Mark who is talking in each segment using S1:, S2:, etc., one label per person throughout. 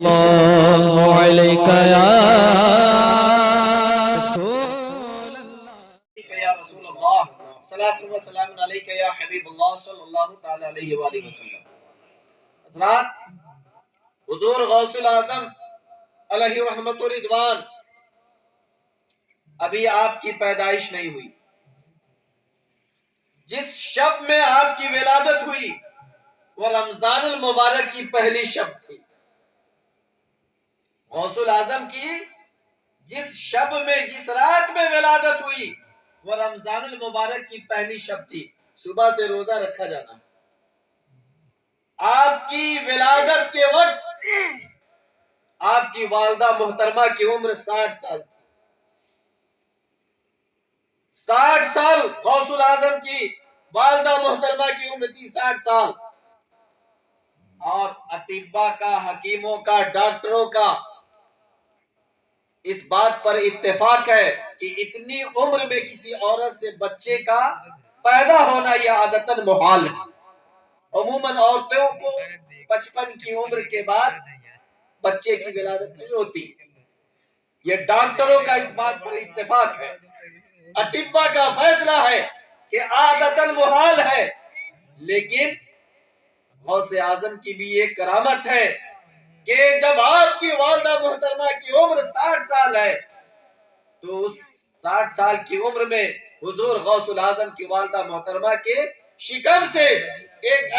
S1: اللہ علیکہ یا رسول اللہ
S2: یا رسول اللہ صلاۃ و سلام علیکہ یا حبیب اللہ صلی اللہ تعالی علیہ وآلہ وسلم۔ حضرات، حضور غوث الاعظم علیہ رحمت و رضوان ابھی آپ کی پیدائش نہیں ہوئی۔ جس شب میں آپ کی ولادت ہوئی وہ رمضان المبارک کی پہلی شب تھی۔ غوث الاعظم کی جس شب میں جس رات میں ولادت ہوئی وہ رمضان المبارک کی پہلی شب تھی۔ صبح سے روزہ رکھا جانا۔ آپ کی ولادت کے وقت آپ کی والدہ محترمہ کی عمر 60 سال تھی۔ 60 سال غوث الاعظم کی والدہ محترمہ کی عمر تھی، 60 سال۔ اور اطباء کا، حکیموں کا، ڈاکٹروں کا اس بات پر اتفاق ہے کہ اتنی عمر میں کسی عورت سے بچے کا پیدا ہونا یہ عادتاً محال ہے۔ عموماً عورتوں کو 55 کی عمر کے بعد بچے کی ولادت نہیں ہوتی۔ یہ ڈاکٹروں کا اس بات پر اتفاق ہے، اطباء کا فیصلہ ہے کہ عادتاً محال ہے۔ لیکن غوث اعظم کی بھی یہ کرامت ہے کہ جب آپ کی والدہ محترمہ کی عمر 60 سال ہے تو اس 60 سال کی عمر میں حضور غوث الاعظم کی والدہ محترمہ کے شکم سے ایک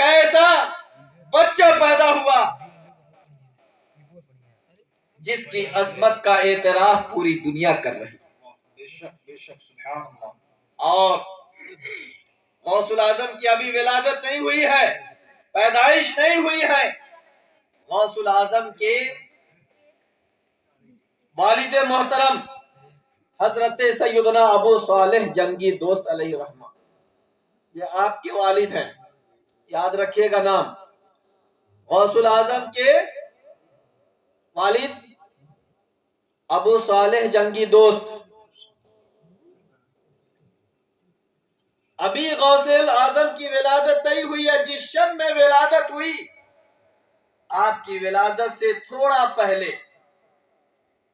S2: ایسا بچہ پیدا ہوا جس کی عظمت کا اعتراف پوری دنیا کر رہی۔ بے شک سبحان اللہ۔ اور غوث الاعظم کی ابھی ولادت نہیں ہوئی ہے، پیدائش نہیں ہوئی ہے۔ غوث الاعظم کے والد محترم حضرت سیدنا ابو صالح جنگی دوست علیہ الرحمہ، یہ آپ کے والد ہیں، یاد رکھیے گا نام۔ غوث الاعظم کے والد ابو صالح جنگی دوست۔ ابھی غوث الاعظم کی ولادت نہیں ہوئی ہے۔ جس شب میں ولادت ہوئی، آپ کی ولادت سے تھوڑا پہلے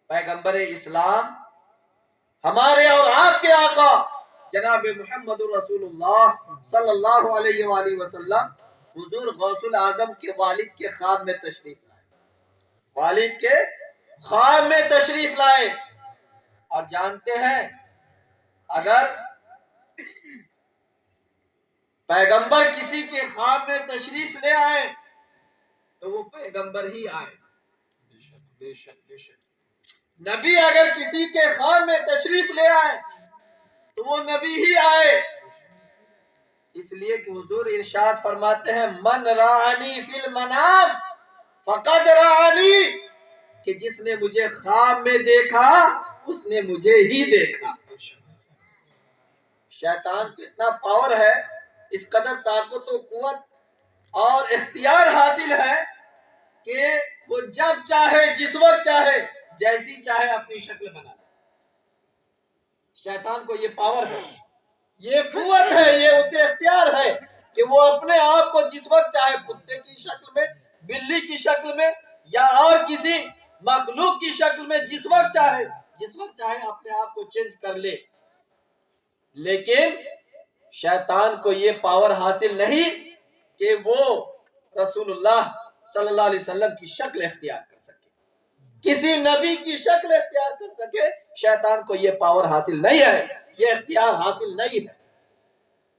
S2: پیغمبر اسلام ہمارے اور آپ کے آقا جناب محمد رسول اللہ صلی اللہ علیہ وآلہ وسلم حضور غوث الاعظم کے والد کے خواب میں تشریف لائے، والد کے خواب میں تشریف لائے۔ اور جانتے ہیں اگر پیغمبر کسی کے خواب میں تشریف لے آئے تو وہ پیغمبر ہی آئے۔ بے شک بے شک۔ نبی اگر کسی کے خواب میں تشریف لے آئے تو وہ نبی ہی آئے۔ اس لیے کہ حضور ارشاد فرماتے ہیں من رآنی فی المنام فقد رآنی، کہ جس نے مجھے خواب میں دیکھا اس نے مجھے ہی دیکھا۔ شیطان کو اتنا پاور ہے، اس قدر طاقت و قوت اور اختیار حاصل ہے کہ وہ جب چاہے، جس وقت چاہے، جیسی چاہے اپنی شکل بنا لے۔ شیطان کو یہ پاور ہے، یہ قوت ہے، یہ اسے اختیار ہے کہ وہ اپنے آپ کو جس وقت چاہے کتے کی شکل میں، بلی کی شکل میں یا اور کسی مخلوق کی شکل میں جس وقت چاہے اپنے آپ کو چینج کر لے۔ لیکن شیطان کو یہ پاور حاصل نہیں کہ وہ رسول اللہ صلی اللہ علیہ وسلم کی شکل اختیار کر سکے، کسی نبی کی شکل اختیار کر سکے۔ شیطان کو یہ پاور حاصل نہیں ہے، یہ اختیار حاصل نہیں ہے۔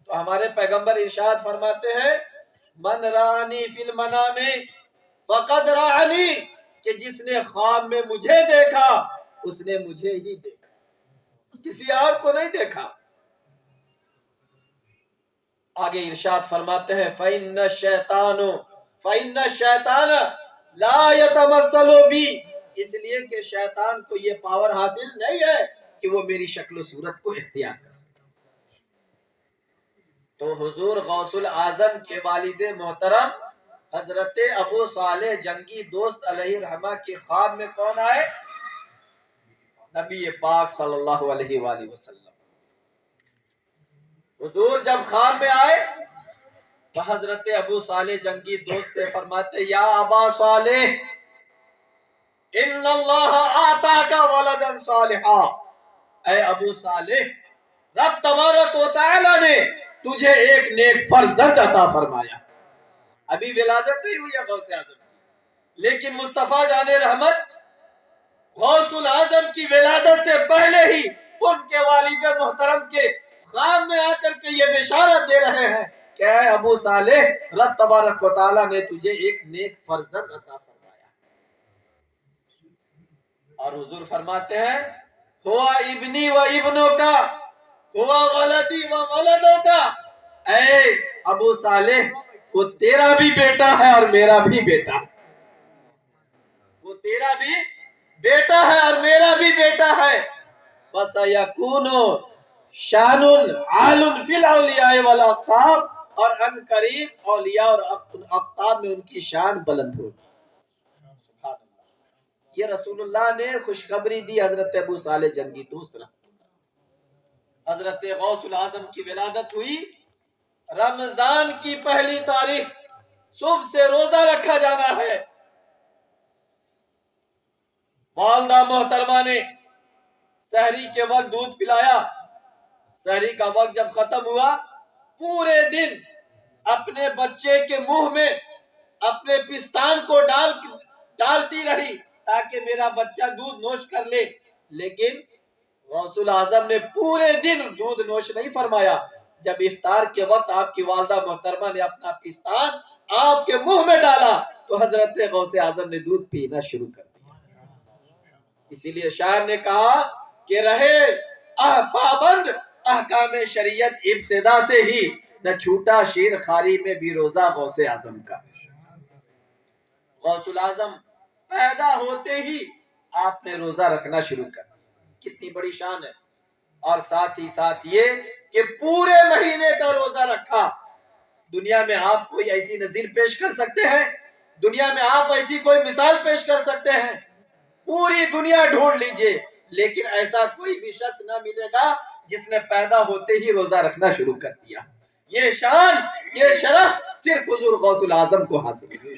S2: تو ہمارے پیغمبر ارشاد فرماتے ہیں من رآنی فی المنام فقد رآنی، کہ جس نے خواب میں مجھے دیکھا اس نے مجھے ہی دیکھا، کسی اور کو نہیں دیکھا۔ آگے ارشاد فرماتے ہیں فَإِنَّ الشَّيْطَانَ لَا يَتَمَثَّلُ بِي، اس لیے کہ شیطان کو یہ پاور حاصل نہیں ہے کہ وہ میری شکل و صورت کو اختیار کر سکے۔ تو حضور غوث الاعظم کے والد محترم حضرت ابو صالح جنگی دوست علیہ رحمہ کے خواب میں کون آئے؟ نبی پاک صلی اللہ علیہ وآلہ وسلم۔ حضور جب خواب میں آئے تو حضرت ابو صالح جنگی دوست سے فرماتے یا ابا صالح ان اللہ آتاک ولدا صالحا، اے ابو صالح رب تبارک و تعالی نے تجھے ایک نیک فرزند عطا فرمایا۔ ابھی ولادت نہیں ہوئی ہے غوث اعظم کی، لیکن مصطفیٰ جان رحمت غوث الاعظم کی ولادت سے پہلے ہی ان کے والد محترم کے خواب میں آ کر کے یہ بشارت دے رہے ہیں کہ اے ابو صالح رب تبارک و تعالی نے تجھے ایک نیک فرزند عطا فرمایا۔ اور حضور فرماتے ہیں ہوا ابنی و ابنوں کا، ہوا ولدی و ولدوں کا، اے ابو صالح وہ تیرا بھی بیٹا ہے اور میرا بھی بیٹا، وہ تیرا بھی بیٹا ہے اور میرا بھی بیٹا ہے۔ وَسَيَكُونُ شَانٌ عَالٌ فِي الْأَوْلِيَاءِ وَالْأَقْطَابِ، اور ان قریب اولیاء اور اقطاب میں ان کی شان بلند ہوگی۔ سبحان اللہ، یہ رسول اللہ نے خوشخبری دی حضرت ابو صالح جنگی دوست رحمۃ اللہ۔ حضرت غوث الاعظم کی ولادت ہوئی رمضان کی پہلی تاریخ، صبح سے روزہ رکھا جانا ہے۔ والدہ محترمہ نے سحری کے وقت دودھ پلایا، سحری کا وقت جب ختم ہوا پورے دن اپنے بچے کے منہ میں اپنے پستان کو ڈالتی رہی تاکہ میرا بچہ دودھ نوش کر لے، لیکن غوث الاعظم نے پورے دن دودھ نوش نہیں فرمایا۔ جب افطار کے وقت آپ کی والدہ محترمہ نے اپنا پستان آپ کے منہ میں ڈالا تو حضرت غوث اعظم نے دودھ پینا شروع کر دیا۔ اسی لیے شاعر نے کہا کہ رہے پابند احکام شریعت ابتدا سے ہی، نہ چھوٹا شیر خاری میں بھی روزہ غوث اعظم کا۔ غوث الاعظم پیدا ہوتے ہی آپ نے روزہ رکھنا شروع کر دیا، کتنی بڑی شان ہے۔ اور ساتھ ہی ساتھ یہ کہ پورے مہینے کا روزہ رکھا۔ دنیا میں آپ کوئی ایسی نظیر پیش کر سکتے ہیں؟ دنیا میں آپ ایسی کوئی مثال پیش کر سکتے ہیں؟ پوری دنیا ڈھونڈ لیجئے، لیکن ایسا کوئی بھی شخص نہ ملے گا جس نے پیدا ہوتے ہی روزہ رکھنا شروع کر دیا۔ یہ شان، یہ شرف صرف حضور غوث الاعظم کو حاصل ہے۔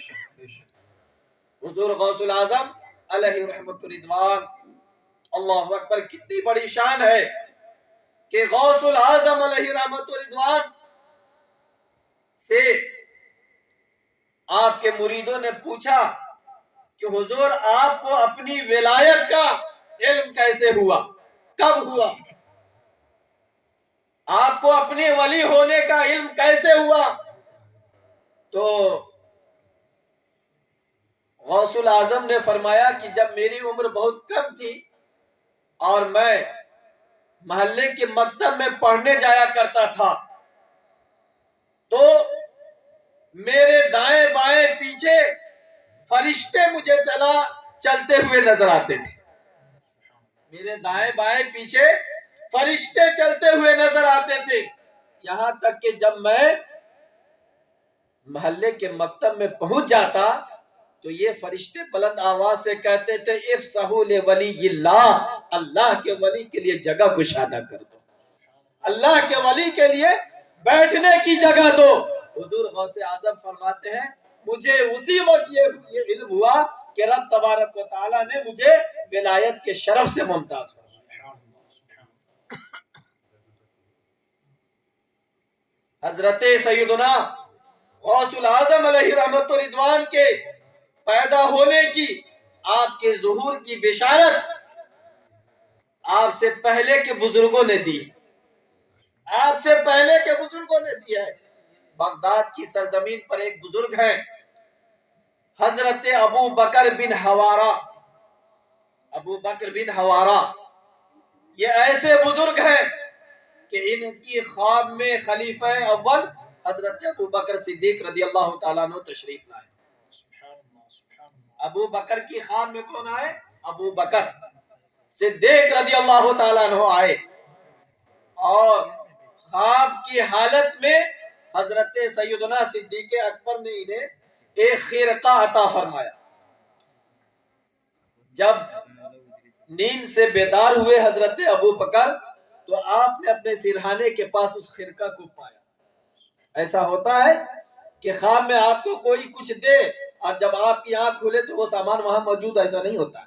S2: حضور غوث الاعظم علیہ رحمت رضوان، اللہ اکبر، کتنی بڑی شان ہے کہ غوث الاعظم علیہ رحمت رضوان سے آپ کے مریدوں نے پوچھا کہ حضور آپ کو اپنی ولایت کا علم کیسے ہوا، کب ہوا؟ آپ کو اپنے ولی ہونے کا علم کیسے ہوا؟ تو غوث الاعظم نے فرمایا کہ جب میری عمر بہت کم تھی اور میں محلے کے مکتب میں پڑھنے جایا کرتا تھا تو میرے دائیں بائیں پیچھے فرشتے مجھے چلتے ہوئے نظر آتے تھے۔ میرے دائیں بائیں پیچھے فرشتے چلتے ہوئے نظر آتے تھے، یہاں تک کہ جب میں محلے کے مکتب میں پہنچ جاتا تو یہ فرشتے بلند آواز سے کہتے تھے افسحوا لولی اللہ، اللہ کے ولی کے لیے جگہ کشادہ کر دو، اللہ کے ولی کے لیے بیٹھنے کی جگہ دو۔ حضور غوث اعظم فرماتے ہیں مجھے اسی وقت یہ علم ہوا کہ رب تبارک و تعالیٰ نے مجھے ولایت کے شرف سے ممتاز کیا۔ حضرت سیدنا غوث الاعظم علیہ رحمت رضوان کے پیدا ہونے کی، آپ کے ظہور کی بشارت آپ سے پہلے کے بزرگوں نے دی، آپ سے پہلے کے بزرگوں نے دیا ہے۔ بغداد کی سرزمین پر ایک بزرگ ہیں حضرت ابو بکر بن حوارہ، ابو بکر بن حوارہ، یہ ایسے بزرگ ہیں کہ ان کی خواب میں خلیفہ اول حضرت ابو بکر صدیق رضی اللہ تعالیٰ عنہ تشریف لائے۔ ابو بکر کی خواب میں کون آئے؟ ابو بکر صدیق رضی اللہ تعالیٰ عنہ آئے، اور خواب کی حالت میں حضرت سیدنا صدیق اکبر نے انہیں ایک خرقہ عطا فرمایا۔ جب نیند سے بیدار ہوئے حضرت ابو بکر تو آپ نے اپنے سرہانے کے پاس اس خرقہ کو پایا۔ ایسا ہوتا ہے کہ خواب میں آپ کو کوئی کچھ دے اور جب آپ کی آنکھ کھلے تو وہ سامان وہاں موجود، ایسا نہیں ہوتا.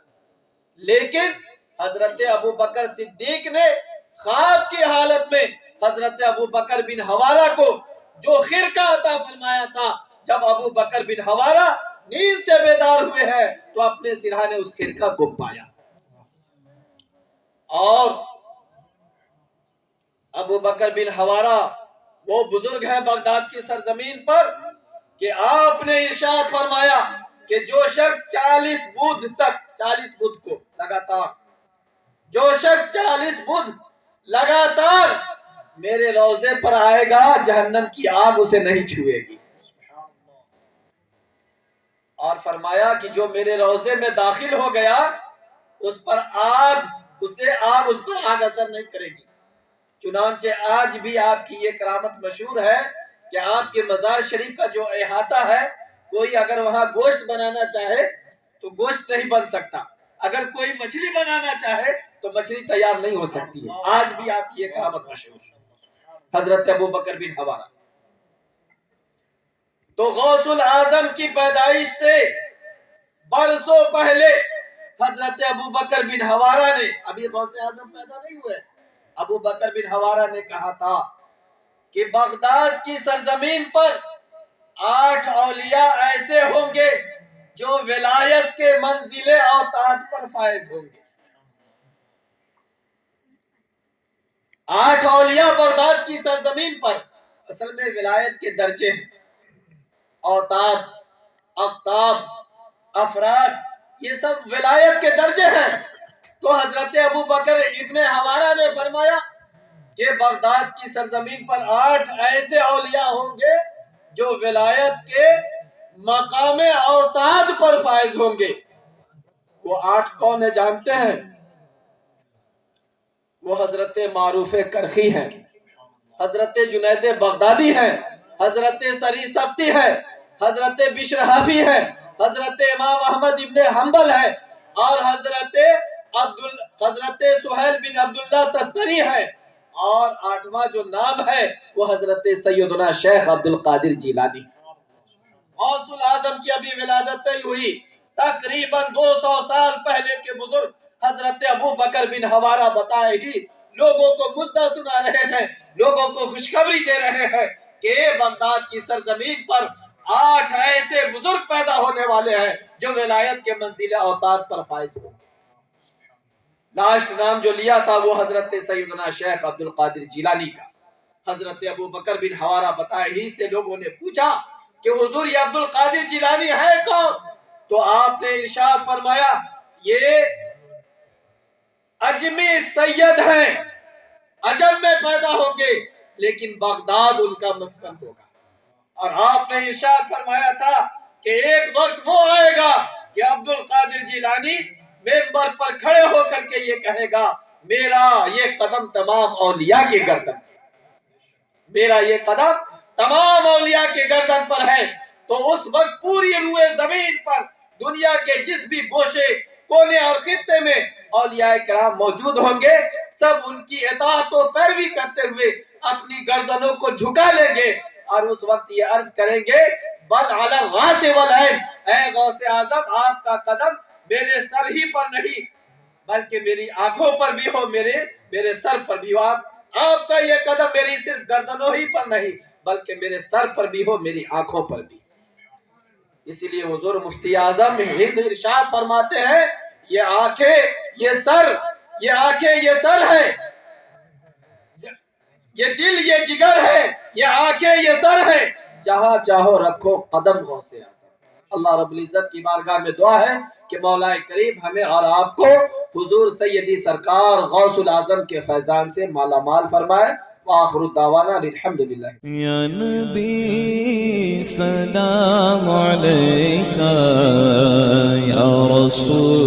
S2: لیکن حضرت ابو بکر صدیق نے خواب کی حالت میں حضرت ابو بکر بن حوارہ کو جو خرقہ عطا فرمایا تھا، جب ابو بکر بن حوارہ نیند سے بیدار ہوئے ہیں تو اپنے سرہانے اس خرقہ کو پایا. اور ابو بکر بن حوارہ وہ بزرگ ہیں بغداد کی سرزمین پر کہ آپ نے ارشاد فرمایا کہ جو شخص 40 بدھ کو لگاتار، جو شخص 40 بدھ لگاتار میرے روضے پر آئے گا، جہنم کی آگ اسے نہیں چھوئے گی. اور فرمایا کہ جو میرے روضے میں داخل ہو گیا اس پر آگ اثر نہیں کرے گی. چنانچہ آج بھی آپ کی یہ کرامت مشہور ہے کہ آپ کے مزار شریف کا جو احاطہ ہے، کوئی اگر وہاں گوشت بنانا چاہے تو گوشت نہیں بن سکتا، اگر کوئی مچھلی بنانا چاہے تو مچھلی تیار نہیں ہو سکتی ہے. آج بھی آپ کی یہ کرامت مشہور ہے. حضرت ابو بکر بن حوارہ تو غوث الاعظم کی پیدائش سے برسوں پہلے حضرت ابو بکر بن حوارہ نے، ابھی غوث اعظم پیدا نہیں ہوئے، ابو بکر بن حوارہ نے کہا تھا کہ بغداد کی سرزمین پر 8 اولیاء ایسے ہوں گے جو ولایت کے منزل اوتاد پر فائز ہوں گے. 8 اولیاء بغداد کی سرزمین پر، اصل میں ولایت کے درجے ہیں، اوتاد، اقطاب، افراد، یہ سب ولایت کے درجے ہیں. تو حضرت ابو بکر ابن حوارہ نے فرمایا کہ بغداد کی سرزمین پر 8 ایسے اولیاء ہوں گے جو ولایت کے مقام اوتاد پر فائز ہوں گے. وہ 8 کون ہیں جانتے ہیں؟ وہ حضرت معروف کرخی ہیں، حضرت جنید بغدادی ہیں، حضرت سری سختی ہے، حضرت بشر حافی ہے، حضرت امام احمد ابن حنبل ہے، اور حضرت سہیل بن عبداللہ تستری ہے. اور 8واں جو نام ہے وہ حضرت سیدنا شیخ عبد القادر جیلانی. غوث الاعظم کی ابھی ولادت نہیں ہوئی، تقریباً 200 سال پہلے کے بزرگ حضرت ابو بکر بن حوارہ بتائے ہی لوگوں کو مژدہ سنا رہے ہیں، لوگوں کو خوشخبری دے رہے ہیں کہ بغداد کی سرزمین پر 8 ایسے بزرگ پیدا ہونے والے ہیں جو ولایت کے منزل اوتاد پر فائز ہوں. لاسٹ نام جو لیا تھا وہ حضرت سیدنا شیخ عبد القادر جیلانی کا. حضرت ابو بکر بن حوارہ بتائے ہی سے لوگوں نے پوچھا کہ حضور یہ عبد القادر جیلانی ہے کون؟ تو آپ نے ارشاد فرمایا یہ اجمی سید ہیں، عجم میں پیدا ہوں گے لیکن بغداد ان کا مسکن ہوگا. اور آپ نے ارشاد فرمایا تھا کہ ایک وقت وہ آئے گا کہ عبد القادر جیلانی ممبر پر کھڑے ہو کر کے یہ کہے گا میرا یہ قدم تمام اولیاء کے گردن، میرا یہ قدم تمام اولیاء کے گردن پر ہے. تو اس وقت پوری روئے زمین پر دنیا کے جس بھی گوشے کونے اور خطے میں اولیاء کرام موجود ہوں گے، سب ان کی اطاعت و پیروی کرتے ہوئے اپنی گردنوں کو جھکا لیں گے اور اس وقت یہ عرض کریں گے بل علی الراس والعین، اے غوث اعظم آپ کا قدم میرے سر ہی پر نہیں بلکہ میری آنکھوں پر بھی ہو، میرے سر پر بھی ہو. آپ کا یہ قدم میری صرف گردنوں ہی پر نہیں بلکہ میرے سر پر بھی ہو، میری آنکھوں پر بھی. اسی لیے حضور مفتی اعظم ہند ارشاد فرماتے ہیں یہ آنکھیں یہ سر، یہ آنکھیں یہ سر ہے، یہ دل یہ جگر ہے، یہ آنکھیں یہ سر ہے، جہاں چاہو رکھو قدم غوث اعظم. اللہ رب العزت کی بارگاہ میں دعا ہے کہ مولا کریم ہمیں اور آپ کو حضور سیدی سرکار غوث الاعظم کے فیضان سے مالا مال فرمائے. وآخر الدعوانا الحمدللہ.
S1: یا نبی سلام علیکہ، یا رسول